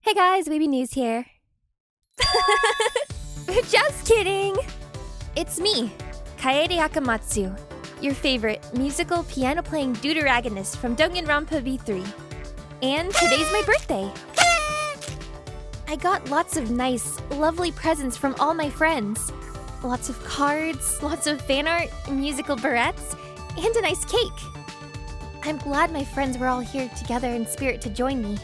Hey guys, Baby News here. Just kidding! It's me, Kaede Akamatsu, your favorite musical piano-playing deuteragonist from Danganronpa V3. And today's my birthday! I got lots of nice, lovely presents from all my friends. Lots of cards, lots of fan art, musical barrettes, and a nice cake. I'm glad my friends were all here together in spirit to join me.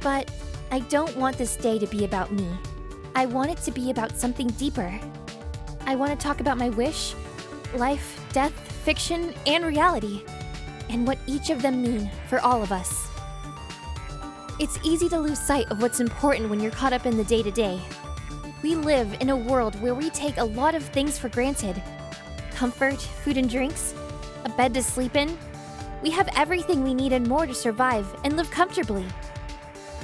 But I don't want this day to be about me. I want it to be about something deeper. I want to talk about my wish, life, death, fiction, and reality, and what each of them mean for all of us. It's easy to lose sight of what's important when you're caught up in the day-to-day. We live in a world where we take a lot of things for granted. Comfort, food and drinks, a bed to sleep in. We have everything we need and more to survive and live comfortably.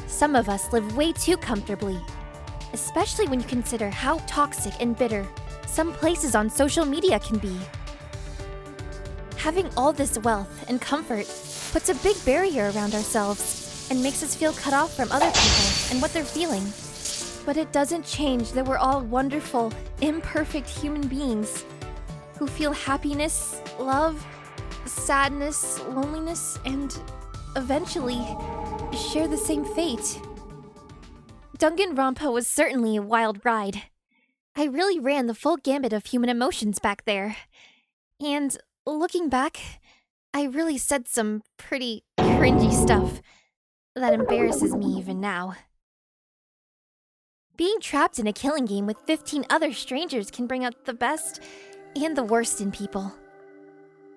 Some of us live way too comfortably, especially when you consider how toxic and bitter some places on social media can be. Having all this wealth and comfort puts a big barrier around ourselves and makes us feel cut off from other people and what they're feeling. But it doesn't change that we're all wonderful, imperfect human beings who feel happiness, love, sadness, loneliness, and eventually share the same fate. Danganronpa was certainly a wild ride. I really ran the full gamut of human emotions back there. And looking back, I really said some pretty cringy stuff that embarrasses me even now. Being trapped in a killing game with 15 other strangers can bring out the best and the worst in people.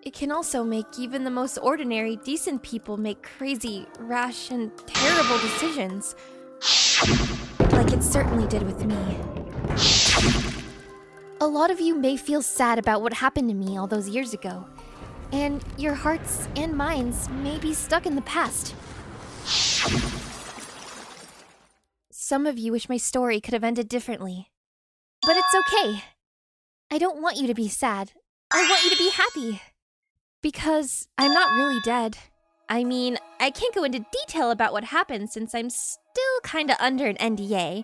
It can also make even the most ordinary, decent people make crazy, rash, and terrible decisions. Like it certainly did with me. A lot of you may feel sad about what happened to me all those years ago, and your hearts and minds may be stuck in the past. Some of you wish my story could have ended differently. But it's okay. I don't want you to be sad. I want you to be happy. Because I'm not really dead. I mean, I can't go into detail about what happened since I'm still kinda under an NDA,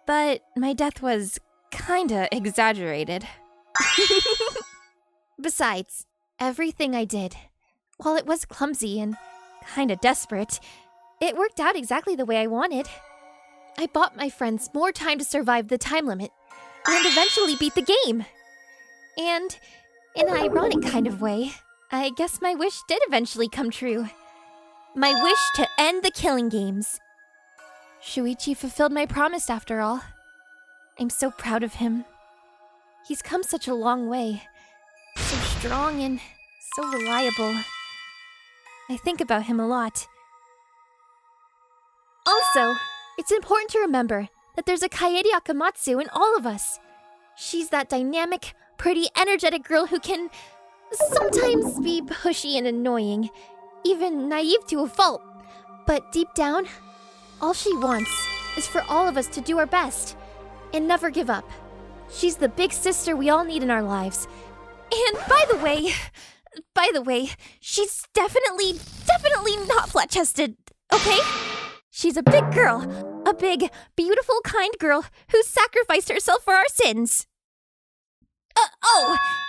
but my death was kinda exaggerated. Besides, everything I did, while it was clumsy and kinda desperate, it worked out exactly the way I wanted. I bought my friends more time to survive the time limit, and eventually beat the game. And, in an ironic kind of way, I guess my wish did eventually come true. My wish to end the killing games. Shuichi fulfilled my promise after all. I'm so proud of him. He's come such a long way. So strong and so reliable. I think about him a lot. Also, it's important to remember that there's a Kaede Akamatsu in all of us. She's that dynamic, pretty, energetic girl who can sometimes be pushy and annoying, even naive to a fault. But deep down, all she wants is for all of us to do our best and never give up. She's the big sister we all need in our lives. And by the way, she's definitely not flat-chested, okay? She's a big girl, a big, beautiful, kind girl who sacrificed herself for our sins.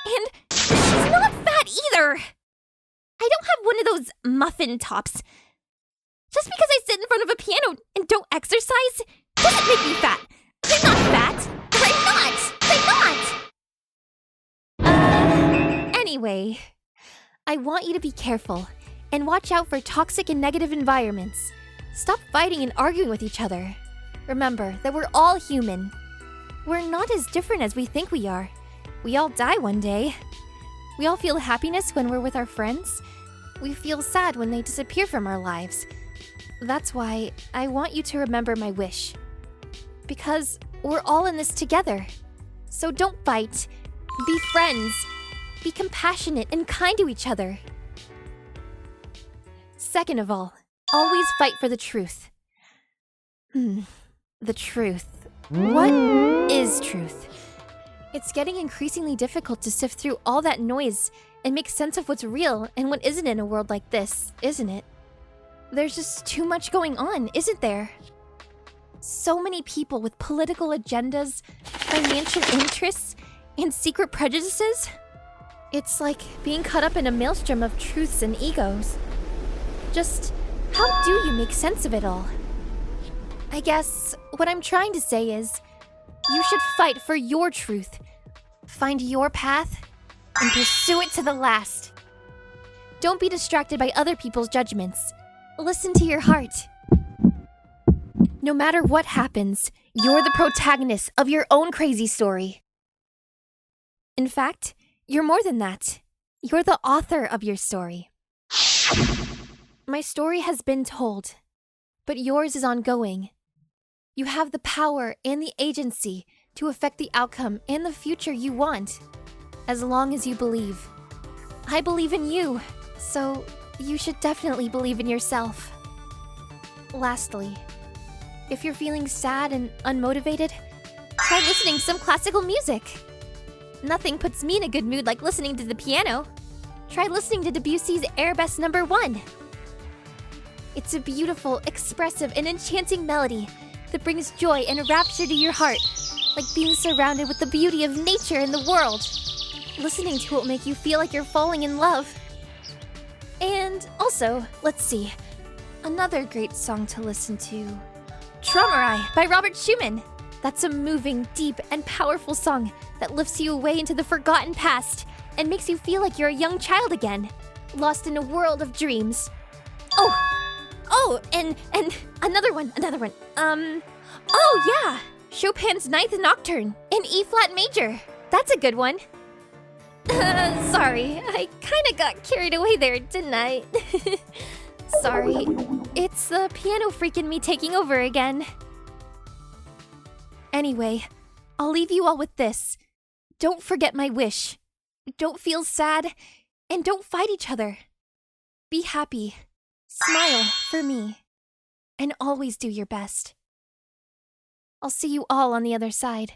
And she's not fat either. I don't have one of those muffin tops. Just because I sit in front of a piano and don't exercise doesn't make me fat. I'm not fat. I'm not. Anyway, I want you to be careful and watch out for toxic and negative environments. Stop fighting and arguing with each other. Remember that we're all human. We're not as different as we think we are. We all die one day. We all feel happiness when we're with our friends. We feel sad when they disappear from our lives. That's why I want you to remember my wish. Because we're all in this together. So don't fight. Be friends. Be compassionate and kind to each other. Second of all, always fight for the truth. The truth. What is truth? It's getting increasingly difficult to sift through all that noise and make sense of what's real and what isn't in a world like this, isn't it? There's just too much going on, isn't there? So many people with political agendas, financial interests, and secret prejudices. It's like being caught up in a maelstrom of truths and egos. Just how do you make sense of it all? I guess what I'm trying to say is, you should fight for your truth, find your path, and pursue it to the last. Don't be distracted by other people's judgments. Listen to your heart. No matter what happens, you're the protagonist of your own crazy story. In fact, you're more than that. You're the author of your story. My story has been told, but yours is ongoing. You have the power and the agency to affect the outcome and the future you want, as long as you believe. I believe in you, so you should definitely believe in yourself. Lastly, if you're feeling sad and unmotivated, try listening to some classical music. Nothing puts me in a good mood like listening to the piano. Try listening to Debussy's Arabesque No. 1. It's a beautiful, expressive, and enchanting melody that brings joy and rapture to your heart, like being surrounded with the beauty of nature and the world. Listening to it will make you feel like you're falling in love. And also, let's see, another great song to listen to. Traumerai by Robert Schumann. That's a moving, deep, and powerful song that lifts you away into the forgotten past and makes you feel like you're a young child again, lost in a world of dreams. And another one. Oh yeah, Chopin's Ninth Nocturne in E-flat major. That's a good one. Sorry, I kinda got carried away there, didn't I? Sorry, it's the piano freak in me taking over again. Anyway, I'll leave you all with this. Don't forget my wish. Don't feel sad, and don't fight each other. Be happy. Smile for me. And always do your best. I'll see you all on the other side.